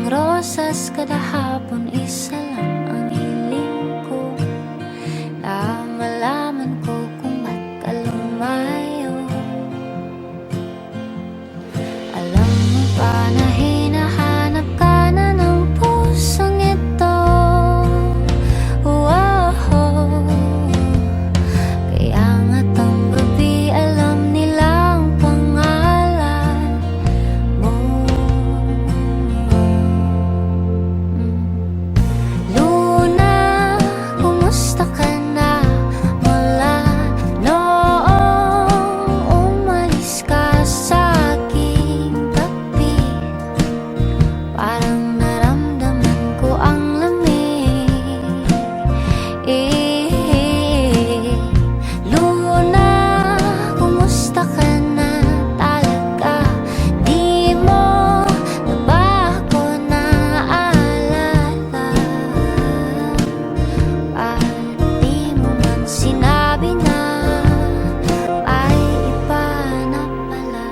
ng rosas kada hapon, isa lang ang hiling ko, na malaman ko kung ba't ka lumayo. Alam mo ba na hinahanap ka na ng pusong ito? Wow. Kaya nga't ang gabi alam nila ang pangalan mo. Luna, kumusta ka na? Mula noong umalis ka sa aking tabi, parang naramdaman ko ang lamig. Luna, kumusta ka na talaga? Di mo na ba ako naalala? At di mo man sinabi na ay iba na pala.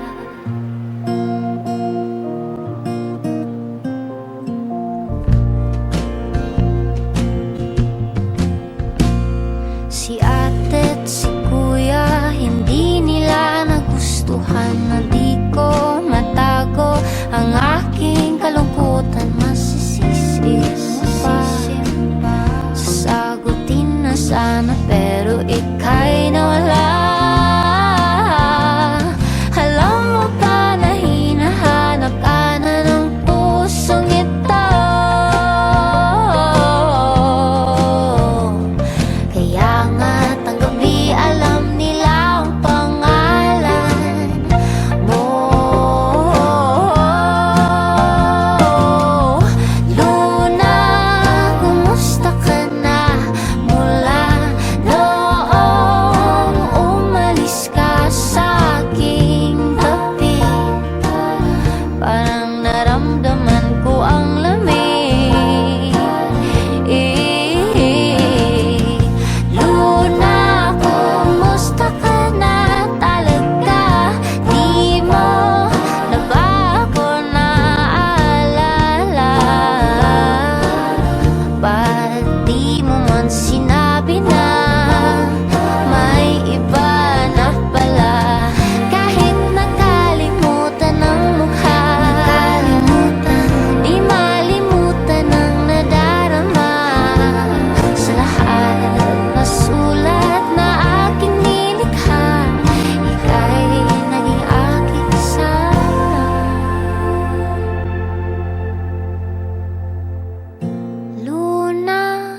Si ate't si kuya, hindi nila nagustuhan na di ko matago ang aking kalungkutan. Masisisi pa, sasagutin na sana, pero ika'y nawala. Alam mo ba na hinahanap ka na ng pusong ito? Kaya nga't ang gabi alam nila ang pangalan mo. Luna, kumusta ka na? Mula noong umalis ka sa aking tabi, parang naramdaman ko ang lamig. Luna, kumusta ka na talaga? Di mo na ba ako naalala? Ba't di mo man sinabi na may iba na pala? Kahit nakalimutan ang mukha, di malimutan ang nadarama. Sa lahat na sulat na aking nilikha, ika'y naging aking kasama. Luna,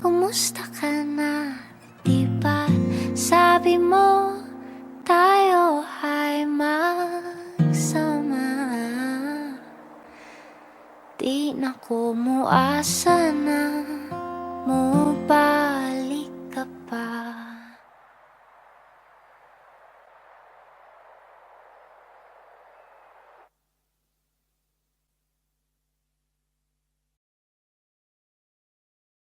kumusta ka na? Di ba sabi mo tayo ay magsama? Di na kumuasa na